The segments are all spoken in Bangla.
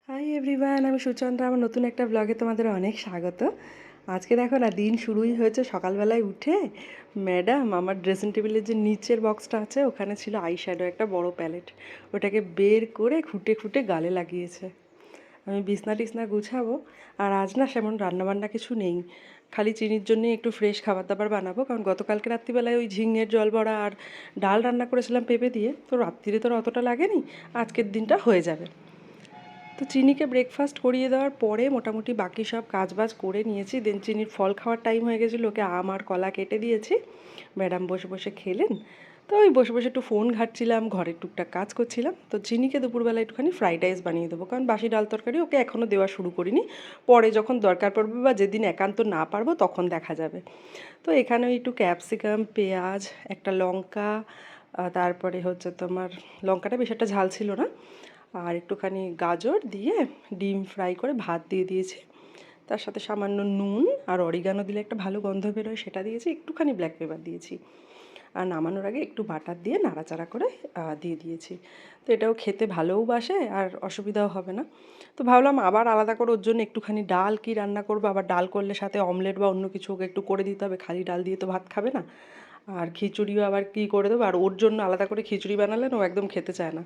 হাই এভরিওয়ান, আমি সুচন্দ্রা। আমার নতুন একটা ব্লগে তোমাদের অনেক স্বাগত। আজকে দেখো না, দিন শুরুই হয়েছে সকালবেলায় উঠে। ম্যাডাম আমার ড্রেসিং টেবিলের যে নিচের বক্সটা আছে ওখানে ছিল আই শ্যাডো, একটা বড় প্যালেট, ওটাকে বের করে খুঁটে খুঁটে গালে লাগিয়েছে। আমি বিছনা টিছনা গুছাবো। আর আজ না সেমন রান্নাবান্না কিছু নেই, খালি চিনির জন্যে একটু ফ্রেশ খাবার দাবার বানাবো, কারণ গতকালকে রাত্রিবেলায় ওই ঝিঙের জল বড়া আর ডাল রান্না করেছিলাম পেঁপে দিয়ে, তো রাত্রিরে তো আর অতটা লাগেনি, আজকের দিনটা হয়ে যাবে। তো চিনিকে ব্রেকফাস্ট করিয়ে দেওয়ার পরে মোটামুটি বাকি সব কাজবাজ করে নিয়েছি। দেন চিনির ফল খাওয়ার টাইম হয়ে গেছিলো, ওকে আম আর কলা কেটে দিয়েছি। ম্যাডাম বসে বসে খেলেন। তো ওই বসে বসে একটু ফোন ঘাঁটছিলাম, ঘরের টুকটাক কাজ করছিলাম। তো চিনিকে দুপুরবেলা একটুখানি ফ্রাইড রাইস বানিয়ে দেবো, কারণ বাসি ডাল তরকারি ওকে এখনও দেওয়া শুরু করিনি। পরে যখন দরকার পড়বে বা যেদিন একান্ত না পারবো তখন দেখা যাবে। তো এখানে একটু ক্যাপসিকাম, পেঁয়াজ, একটা লঙ্কা, তারপরে হচ্ছে তোমার লঙ্কাটা বেশ একটা ঝাল ছিল না, আর একটুখানি গাজর দিয়ে ডিম ফ্রাই করে ভাত দিয়ে দিয়েছি। তার সাথে সামান্য নুন আর অরিগানো দিলে একটা ভালো গন্ধ বেরোয়, সেটা দিয়েছি। একটুখানি ব্ল্যাক পেপার দিয়েছি। আর নামানোর আগে একটু বাটার দিয়ে নাড়াচাড়া করে দিয়ে দিয়েছি। তো এটাও খেতে ভালোও বাসে আর অসুবিধাও হবে না। তো ভাবলাম আবার আলাদা করে ওর জন্য একটুখানি ডাল কি রান্না করবো, আবার ডাল করলে সাথে অমলেট বা অন্য কিছু ওকে একটু করে দিতে হবে, খালি ডাল দিয়ে তো ভাত খাবে না। আর খিচুড়িও আবার কী করে দেবো, আর ওর জন্য আলাদা করে খিচুড়ি বানালে না ও একদম খেতে চায় না।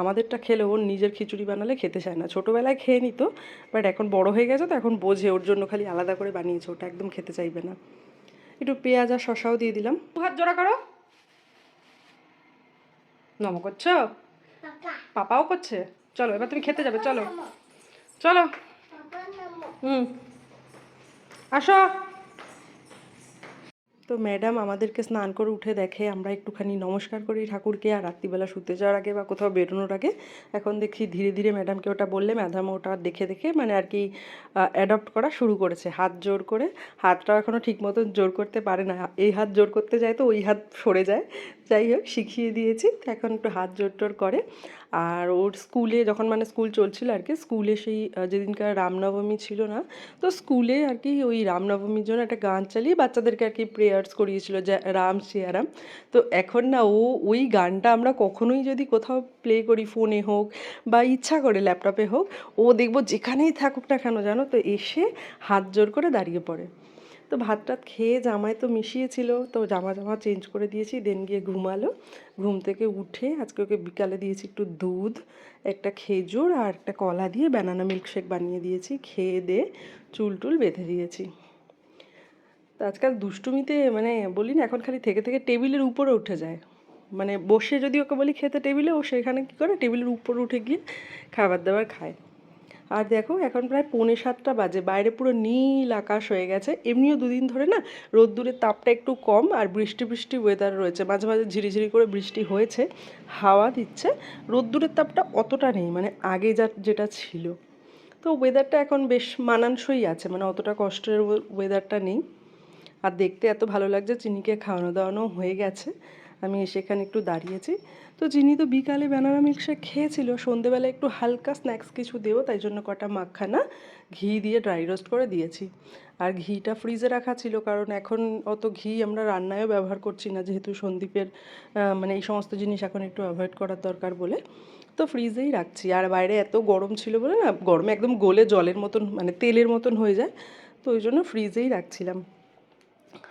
আমাদেরটা খেলে ওর নিজের খিচুড়ি বানালে খেতে চায় না। ছোটোবেলায় খেয়ে নিত, বাট এখন বড় হয়ে গেছে তো এখন বোঝে, ওর জন্য খালি আলাদা করে বানিয়েছে, ওটা একদম খেতে চাইবে না। একটু পেঁয়াজ আর শসাও দিয়ে দিলাম। হাত জোড়া করো। নম করছো, পাপাও করছে। চলো এবার তুমি খেতে যাবে, চলো চলো। হুম, আসো। তো ম্যাডাম আমাদেরকে স্নান করে উঠে দেখে আমরা একটুখানি নমস্কার করি ঠাকুরকে, আর রাত্রিবেলা শুতে যাওয়ার আগে বা কোথাও বেরোনোর আগে। এখন দেখি ধীরে ধীরে ম্যাডামকে ওটা বললে ম্যাডাম ওটা দেখে দেখে মানে আর কি অ্যাডপ্ট করা শুরু করেছে, হাত জোর করে। হাতটাও এখনও ঠিক মতন জোর করতে পারে না, এই হাত জোর করতে যায় তো ওই হাত সরে যায়। যাই হোক, শিখিয়ে দিয়েছি, তো এখন একটু হাত জোর টোর করে। আর ওর স্কুলে যখন মানে স্কুল চলছিল আর কি, স্কুলে সেই যেদিনকার রামনবমী ছিল না, তো স্কুলে আর কি ওই রামনবমীর জন্য একটা গান চালিয়ে বাচ্চাদেরকে আর কি প্রেয়ার্স করিয়েছিল, যে রাম সিয়ারাম। তো এখন না ওই গানটা আমরা কখনোই যদি কোথাও প্লে করি, ফোনে হোক বা ইচ্ছা করে ল্যাপটপে হোক, ও দেখবো যেখানেই থাকুক না কেন জানো তো এসে হাত জোর করে দাঁড়িয়ে পড়ে। তো ভাত টাত খেয়ে জামায় তো মিশিয়েছিল, তো জামা জামা চেঞ্জ করে দিয়েছি, দেন গিয়ে ঘুমালো। ঘুম থেকে উঠে আজকে ওকে বিকালে দিয়েছি একটু দুধ, একটা খেজুর আর একটা কলা দিয়ে ব্যানানা মিল্কশেক বানিয়ে দিয়েছি। খেয়ে দিয়ে চুল টুল বেঁধে দিয়েছি। তো আজকাল দুষ্টুমিতে মানে বলি না, এখন খালি থেকে থেকে টেবিলের উপরে উঠে যায়। মানে বসে যদি ওকে বলি খেতে টেবিলে, ও সেখানে কী করে টেবিলের উপরে উঠে গিয়ে খাবার দাবার খায়। আর দেখো এখন প্রায় 6:45 বাজে, বাইরে পুরো নীল আকাশ হয়ে গেছে। এমনিও দুদিন ধরে না রোদ্দুরের তাপটা একটু কম, আর বৃষ্টি বৃষ্টি ওয়েদার রয়েছে, মাঝে মাঝে ঝিরিঝিরি করে বৃষ্টি হয়েছে, হাওয়া দিচ্ছে। রোদ্দুরের তাপটা অতটা নেই মানে আগে যেটা ছিল। তো ওয়েদারটা এখন বেশ মানানসই আছে, মানে অতটা কষ্টের ওয়েদারটা নেই। আর দেখতে এত ভালো লাগছে। চিনিকে খাওয়ানো দাওয়ানো হয়ে গেছে, আমি সেখানে একটু দাঁড়িয়েছি। তো চিনি তো বিকালে ব্যানানা মিল্কশেক খেয়েছিল, সন্ধেবেলা একটু হালকা স্ন্যাক্স কিছু দেবো, তাই জন্য কটা মাখানা ঘি দিয়ে ড্রাই রোস্ট করে দিয়েছি। আর ঘিটা ফ্রিজে রাখা ছিল, কারণ এখন অত ঘি আমরা রান্নায়ও ব্যবহার করছি না, যেহেতু সন্দীপের মানে এই সমস্ত জিনিস এখন একটু অ্যাভয়েড করার দরকার বলে, তো ফ্রিজেই রাখছি। আর বাইরে এত গরম ছিল বলে না, গরমে একদম গলে জলের মতন মানে তেলের মতন হয়ে যায়, তো ওই জন্য ফ্রিজেই রাখছিলাম।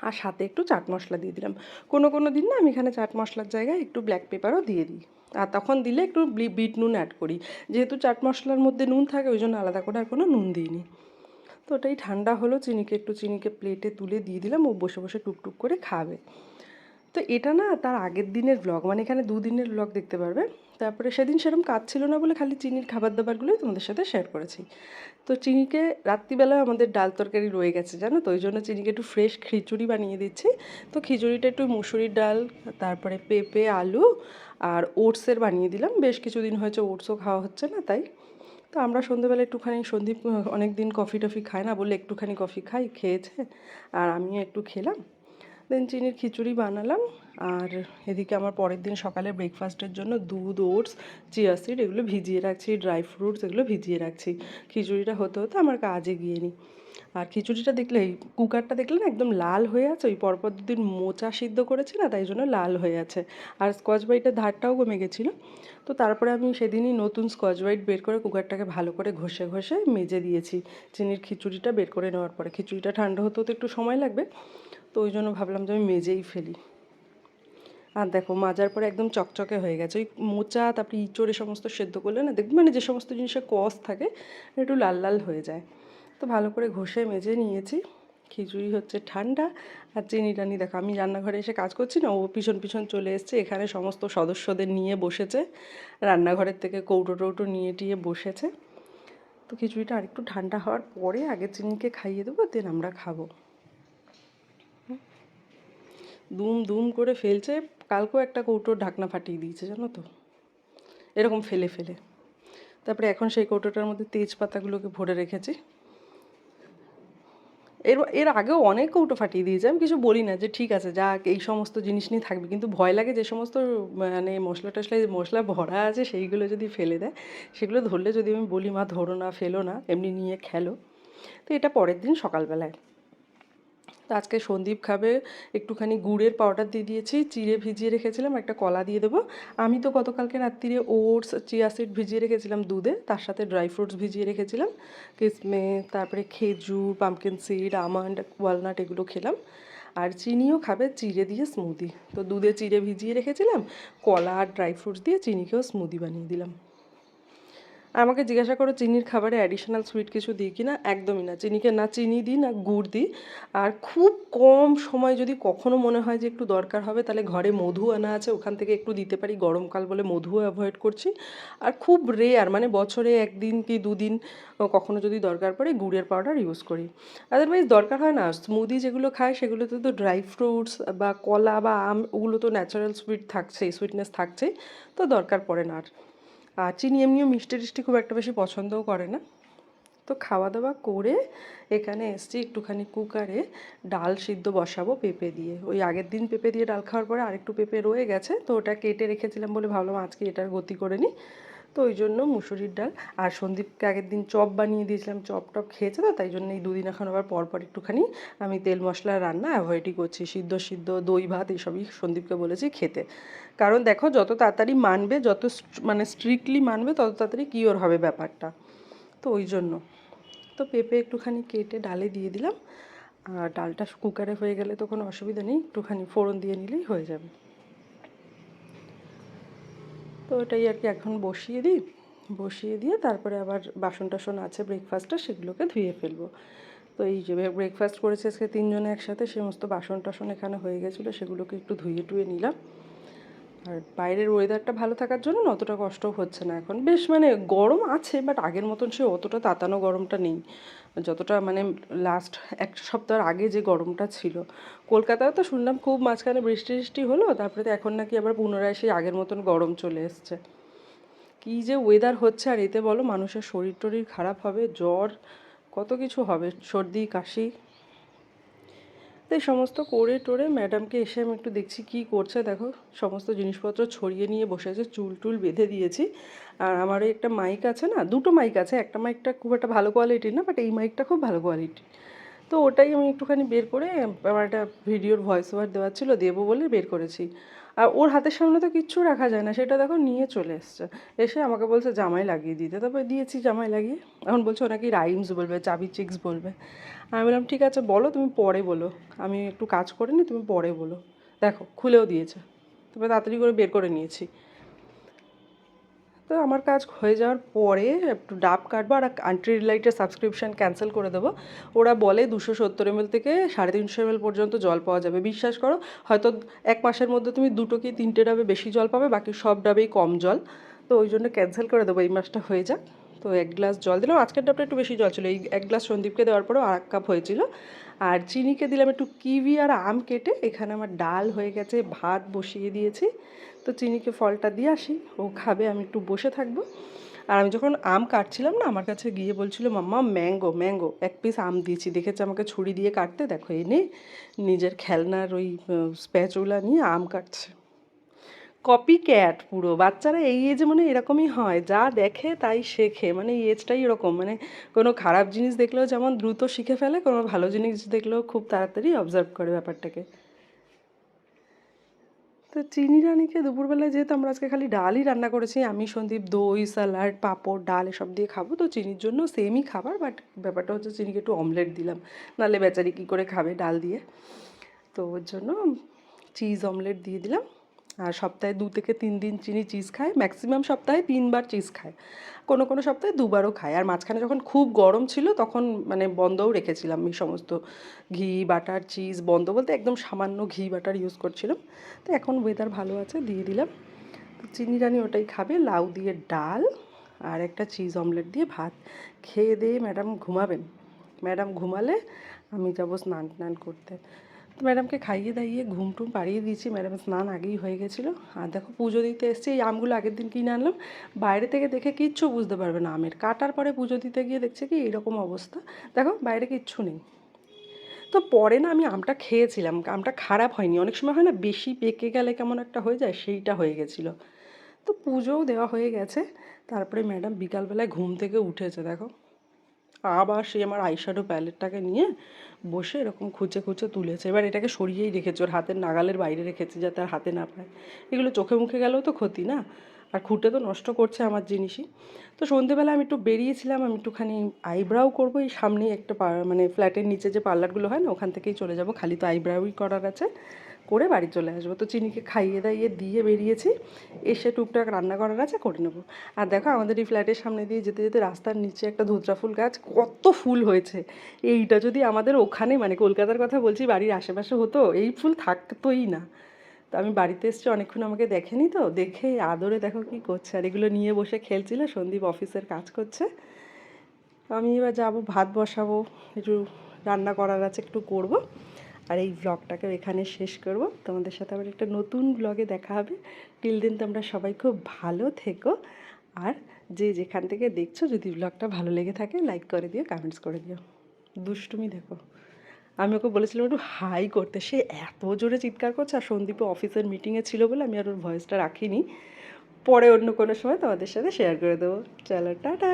আর সাথে একটু চাট মশলা দিয়ে দিলাম। কোনো কোনো দিন না আমি এখানে চাট মশলার জায়গায় একটু ব্ল্যাক পেপারও দিয়ে দিই, আর তখন দিলে একটু বিট নুন অ্যাড করি। যেহেতু চাট মশলার মধ্যে নুন থাকে ওই জন্য আলাদা করে আর কোনো নুন দিইনি। তো ওটাই ঠান্ডা হলো, চিনিকে প্লেটে তুলে দিয়ে দিলাম, ও বসে বসে টুকটুক করে খাবে। তো এটা না তার আগের দিনের ব্লগ, মানে এখানে দুদিনের ব্লগ দেখতে পারবে। তারপরে সেদিন সেরকম কাজ ছিল না বলে খালি চিনির খাবার দাবারগুলোই তোমাদের সাথে শেয়ার করেছি। তো চিনিকে রাত্রিবেলা আমাদের ডাল তরকারি রয়ে গেছে জানো, তো ওই জন্য চিনিকে একটু ফ্রেশ খিচুড়ি বানিয়ে দিচ্ছি। তো খিচুড়িটা একটু মুসুরির ডাল, তারপরে পেঁপে, আলু আর ওটসের বানিয়ে দিলাম। বেশ কিছুদিন হয়েছে ওটসও খাওয়া হচ্ছে না, তাই। তো আমরা সন্ধ্যেবেলা একটুখানি সন্দীপ অনেক দিন কফি টফি খায় না বলে একটুখানি কফি খেয়েছে, আর আমিও একটু খেলাম। দেন চিনির খিচুড়ি বানালাম। আর এদিকে আমার পরের দিন সকালে ব্রেকফাস্টের জন্য দুধ, ওটস, চিয়া সিড এগুলো ভিজিয়ে রাখছি, ড্রাই ফ্রুটস এগুলো ভিজিয়ে রাখছি। খিচুড়িটা হতে হতে আমার কাজে গিয়ে নিই। আর খিচুড়িটা দেখলে এই কুকারটা দেখলে না একদম লাল হয়ে আছে, ওই পরপর দুদিন মোচা সিদ্ধ করেছি না, তাই জন্য লাল হয়ে আছে। আর স্কচ ব্রাইটের ধারটাও কমে গেছিলো। তো তারপরে আমি সেদিনই নতুন স্কচ ব্রাইট বের করে কুকারটাকে ভালো করে ঘষে ঘষে মেজে দিয়েছি চিনির খিচুড়িটা বের করে নেওয়ার পরে। খিচুড়িটা ঠান্ডা হতে হতে একটু সময় লাগবে, তো ওই জন্য ভাবলাম যে আমি মেজেই ফেলি। আর দেখো মাজার পরে একদম চকচকে হয়ে গেছে। ওই মোচা তারপরে ইঁচড় এ সমস্ত সেদ্ধ করলে না দেখবে মানে যে সমস্ত জিনিসের কষ থাকে একটু লাল লাল হয়ে যায়। তো ভালো করে ঘষে মেজে নিয়েছি। খিচুড়ি হচ্ছে ঠান্ডা। আর চিনি টানি দেখো আমি রান্নাঘরে এসে কাজ করছি না, ও পিছন পিছন চলে এসছে, এখানে সমস্ত সদস্যদের নিয়ে বসেছে, রান্নাঘরের থেকে কৌটো টৌটো নিয়ে টিয়ে বসেছে। তো খিচুড়িটা আরেকটু ঠান্ডা হওয়ার পরে আগে চিনিকে খাইয়ে দেবো, দেন আমরা খাবো। দুম দুম করে ফেলছে। কালকেও একটা কৌটোর ঢাকনা ফাটিয়ে দিয়েছে জানো তো, এরকম ফেলে ফেলে। তারপরে এখন সেই কৌটোটার মধ্যে তেজপাতাগুলোকে ভরে রেখেছি। এর এর আগেও অনেক কৌটো ফাটিয়ে দিয়েছে, আমি কিছু বলি না যে ঠিক আছে যাক এই সমস্ত জিনিস নিয়ে থাকবে, কিন্তু ভয় লাগে যে সমস্ত মানে মশলা টশলা মশলা ভরা আছে সেইগুলো যদি ফেলে দেয়, সেগুলো ধরলে যদি আমি বলি মা ধরো না ফেলো না এমনি নিয়ে খেলো। তো এটা পরের দিন সকালবেলায়। তো আজকে সন্দীপ খাবে, একটুখানি গুড়ের পাউডার দিয়ে দিয়েছি, চিড়ে ভিজিয়ে রেখেছিলাম, একটা কলা দিয়ে দেবো। আমি তো গতকালকে রাত্রিরে ওটস, চিয়া সিড ভিজিয়ে রেখেছিলাম দুধে, তার সাথে ড্রাই ফ্রুটস ভিজিয়ে রেখেছিলাম, কিশমিশ, তারপরে খেজুর, পামকিন সিড, আমন্ড, ওয়ালনাট এগুলো খেলাম। আর চিনিও খাবে চিড়ে দিয়ে স্মুদি। তো দুধে চিড়ে ভিজিয়ে রেখেছিলাম, কলা আর ড্রাই ফ্রুটস দিয়ে চিনিকেও স্মুদি বানিয়ে দিলাম। আমাকে জিজ্ঞাসা করো চিনির খাবারে অ্যাডিশনাল সুইট কিছু দিই কি না, একদমই না। চিনিকে না চিনি দিই না গুড় দিই। আর খুব কম সময় যদি কখনো মনে হয় যে একটু দরকার হবে, তাহলে ঘরে মধু আনা আছে, ওখান থেকে একটু দিতে পারি, গরমকাল বলে মধুও অ্যাভয়েড করছি। আর খুব রেয়ার মানে বছরে একদিন কি দুদিন কখনো যদি দরকার পড়ে গুড়ের পাউডার ইউজ করি। আদারওয়াইজ দরকার হয় না। স্মুদি যেগুলো খায় সেগুলোতে তো ড্রাই ফ্রুটস বা কলা বা আম ওগুলো তো ন্যাচারাল সুইট থাকছেই, সুইটনেস থাকছেই, তো দরকার পড়ে না আর। আর চিনি এমনিও মিষ্টি টিষ্টি খুব একটা বেশি পছন্দও করে না। তো খাওয়া দাওয়া করে এখানে এসছি, একটুখানি কুকারে ডাল সিদ্ধ বসাবো পেঁপে দিয়ে। ওই আগের দিন পেঁপে দিয়ে ডাল খাওয়ার পরে আরেকটু পেঁপে রয়ে গেছে, তো ওটা কেটে রেখেছিলাম বলে ভাবলাম আজকে এটার গতি করে নিই। তো ওই জন্য মুসুরির ডাল। আর সন্দীপকে আগের দিন চপ বানিয়ে দিয়েছিলাম, চপ টপ খেয়েছে, তো তাই জন্য এই দুদিন এখন আবার পরপর একটুখানি আমি তেল মশলা রান্না অ্যাভয়েডই করছি। সিদ্ধ সিদ্ধ দই ভাত এইসবই সন্দীপকে বলেছি খেতে। কারণ দেখো যত তাড়াতাড়ি মানবে, যত মানে স্ট্রিক্টলি মানবে, তত তাড়াতাড়ি কিওর হবে ব্যাপারটা। তো ওই জন্য তো পেঁপে একটুখানি কেটে ডালে দিয়ে দিলাম। আর ডালটা কুকারে হয়ে গেলে তো কোনো অসুবিধা নেই, একটুখানি ফোড়ন দিয়ে নিলেই হয়ে যাবে। তো ওটাই আর কি, এখন বসিয়ে দিই। বসিয়ে দিয়ে তারপরে আবার বাসন টাসন আছে ব্রেকফাস্টটা, সেগুলোকে ধুয়ে ফেলবো। তো এই যে ব্রেকফাস্ট করেছে আজকে তিনজনে একসাথে, সমস্ত বাসন টাসন এখানে হয়ে গেছিলো, সেগুলোকে একটু ধুয়ে টুয়ে নিলাম। আর বাইরের ওয়েদারটা ভালো থাকার জন্য না অতটা কষ্টও হচ্ছে না এখন। বেশ মানে গরম আছে, বাট আগের মতন সে অতটা তাতানো গরমটা নেই, যতটা মানে লাস্ট এক সপ্তাহের আগে যে গরমটা ছিল। কলকাতায় তো শুনলাম খুব মাঝখানে বৃষ্টি টিষ্টি হলো, তারপরে তো এখন নাকি আবার পুনরায় সেই আগের মতন গরম চলে এসছে। কী যে ওয়েদার হচ্ছে, আর এতে বলো মানুষের শরীর টরীর খারাপ হবে, জ্বর কত কিছু হবে, সর্দি কাশি। তো এই সমস্ত করে টোরে ম্যাডামকে এসে আমি একটু দেখছি কী করছে। দেখো সমস্ত জিনিসপত্র ছড়িয়ে নিয়ে বসে আছে, চুল টুল বেঁধে দিয়েছি। আর আমার ওই একটা মাইক আছে না, দুটো মাইক আছে, একটা মাইকটা খুব একটা ভালো কোয়ালিটির না, বাট এই মাইকটা খুব ভালো কোয়ালিটি। তো ওটাই আমি একটুখানি বের করে, আমার একটা ভিডিওর ভয়েস ওভার দেওয়ার ছিল, দেবো বলে বের করেছি। আর ওর হাতের সামনে তো কিচ্ছু রাখা যায় না, সেটা দেখো নিয়ে চলে এসছে। এসে আমাকে বলছে জামাই লাগিয়ে দিতে, তারপরে দিয়েছি জামাই লাগিয়ে। এখন বলছে ও নাকি রাইমস বলবে, চাবি চিক্স বলবে। আমি বললাম ঠিক আছে বলো, তুমি পরে বলো, আমি একটু কাজ করে নি, তুমি পরে বলো। দেখো খুলেও দিয়েছে, তারপরে তাড়াতাড়ি করে বের করে নিয়েছি। তো আমার কাজ হয়ে যাওয়ার পরে একটু ডাব কাটবো, আর আন্টি ডিলাইটের সাবস্ক্রিপশান ক্যান্সেল করে দেবো। ওরা বলে 270 ml থেকে 350 ml পর্যন্ত জল পাওয়া যাবে। বিশ্বাস করো, হয়তো 1 মাসের মধ্যে তুমি 2 কি 3টে ডাবে বেশি জল পাবে, বাকি সব ডাবেই কম জল। তো ওই জন্য ক্যান্সেল করে দেবো, এই মাসটা হয়ে যাক। তো 1 গ্লাস জল দিলাম, আজকের ডাবটা একটু বেশি জল ছিল, এই 1 গ্লাস সন্দীপকে দেওয়ার পরেও 1 কাপ হয়েছিল। আর চিনিকে দিলাম একটু কিউই আর আম কেটে। এখানে আমার ডাল হয়ে গেছে, ভাত বসিয়ে দিয়েছি। তো চিনিকে ফলটা দিয়ে আসি, ও খাবে, আমি একটু বসে থাকবো। আর আমি যখন আম কাটছিলাম না, আমার কাছে গিয়ে বলছিল মাম্মা ম্যাঙ্গো ম্যাঙ্গো, এক পিস আম দিয়েছি, দেখেছে আমাকে ছুরি দিয়ে কাটতে, দেখো এনে নিজের খেলনার ওই স্প্যাচুলা নিয়ে আম কাটছে। কপি ক্যাট পুরো, বাচ্চারা এই এজে মানে এরকমই হয়, যা দেখে তাই শেখে, মানে এই এজটাই এরকম, মানে কোনো খারাপ জিনিস দেখলেও যেমন দ্রুত শিখে ফেলে, কোনো ভালো জিনিস দেখলেও খুব তাড়াতাড়ি অবজার্ভ করে ব্যাপারটাকে। তো চিনি রানীকে দুপুরবেলায়, যেহেতু আমরা আজকে খালি ডালই রান্না করেছি, আমি সন্দীপ দই স্যালাড পাঁপড় ডাল এসব দিয়ে খাবো, তো চিনির জন্য সেমই খাবার, বাট ব্যাপারটা হচ্ছে চিনিকে একটু অমলেট দিলাম, নাহলে বেচারি কী করে খাবে ডাল দিয়ে। তো ওর জন্য চিজ অমলেট দিয়ে দিলাম। আর সপ্তাহে 2 থেকে 3 দিন চিনি চিজ খায়, ম্যাক্সিমাম সপ্তাহে 3বার চিজ খায়, কোনো কোনো সপ্তাহে 2বারও খায়। আর মাঝখানে যখন খুব গরম ছিল তখন মানে বন্ধও রেখেছিলাম, এই সমস্ত ঘি বাটার চিজ বন্ধ বলতে একদম সামান্য ঘি বাটার ইউজ করছিলাম। তো এখন ওয়েদার ভালো আছে, দিয়ে দিলাম। তো চিনি রানি ওটাই খাবে, লাউ দিয়ে ডাল আর একটা চিজ অমলেট দিয়ে ভাত। খেয়ে দিয়ে ম্যাডাম ঘুমাবেন, ম্যাডাম ঘুমালে আমি যাবো স্নান টান করতে। তো ম্যাডামকে খাইয়ে দাইয়ে ঘুম টুম পাড়িয়ে দিয়েছি, ম্যাডামের স্নান আগেই হয়ে গেছিলো। আর দেখো পুজো দিতে এসেছি, এই আমগুলো আগের দিন কিনে আনলাম, বাইরে থেকে দেখে কিচ্ছু বুঝতে পারবে না আমের, কাটার পরে পুজো দিতে গিয়ে দেখছে কি এরকম অবস্থা, দেখো বাইরে কিচ্ছু নেই। তো পরে না আমি আমটা খেয়েছিলাম, আমটা খারাপ হয়নি, অনেক সময় হয় না বেশি পেকে গেলে কেমন একটা হয়ে যায়, সেইটা হয়ে গেছিলো। তো পুজোও দেওয়া হয়ে গেছে। তারপরে ম্যাডাম বিকালবেলায় ঘুম থেকে উঠেছে, দেখো আবার সে আমার আইশ্যাডো প্যালেটটাকে নিয়ে বসে এরকম খুঁচে খুঁচে তুলেছে। এবার এটাকে সরিয়েই রেখেছে, ওর হাতের নাগালের বাইরে রেখেছে যাতে আর হাতে না পায়, এগুলো চোখে মুখে গেলেও তো ক্ষতি না, আর খুঁটে তো নষ্ট করছে আমার জিনিসই। তো সন্ধেবেলা আমি একটু বেরিয়েছিলাম, আমি একটুখানি আইব্রাউ করবো, এই সামনেই একটা মানে ফ্ল্যাটের নিচে যে পার্লারগুলো হয় না ওখান থেকেই চলে যাব, খালি তো আইব্রাউই করার আছে, করে বাড়ি চলে আসবো। তো চিনিকে খাইয়ে দাইয়ে দিয়ে বেরিয়েছি, এসে টুকটাক রান্না করার আছে করে নেবো। আর দেখো আমাদের এই ফ্ল্যাটের সামনে দিয়ে যেতে যেতে রাস্তার নিচে একটা ধুতরা ফুল গাছ, কত ফুল হয়েছে। এইটা যদি আমাদের ওখানে মানে কলকাতার কথা বলছি বাড়ির আশেপাশে হতো, এই ফুল থাকতোই না। তো আমি বাড়িতে এসেছি, অনেকক্ষণ আমাকে দেখেনি, তো দেখে আদরে দেখো কি করছে, আর এগুলো নিয়ে বসে খেলছিল। সন্দীপ অফিসের কাজ করছে, আমি এবার যাবো ভাত বসাবো, একটু রান্না করার আছে একটু করব, আর এই ব্লগটাকে এখানে শেষ করব। তোমাদের সাথে আবার একটা নতুন ব্লগে দেখা হবে। টিল দিন তোমরা সবাই খুব ভালো থেকো, আর যে যেখান থেকে দেখছো যদি ব্লগটা ভালো লেগে থাকে লাইক করে দিও, কমেন্টস করে দিও। দুষ্টুমি দেখো, আমি ওকে বলেছিলাম একটু হাই করতে, সে এত জোরে চিৎকার করছে, আর সন্দীপও অফিসের মিটিংয়ে ছিল বলে আমি আর ওর ভয়েসটা রাখিনি, পরে অন্য কোনো সময় তোমাদের সাথে শেয়ার করে দেবো। চলো টাটা।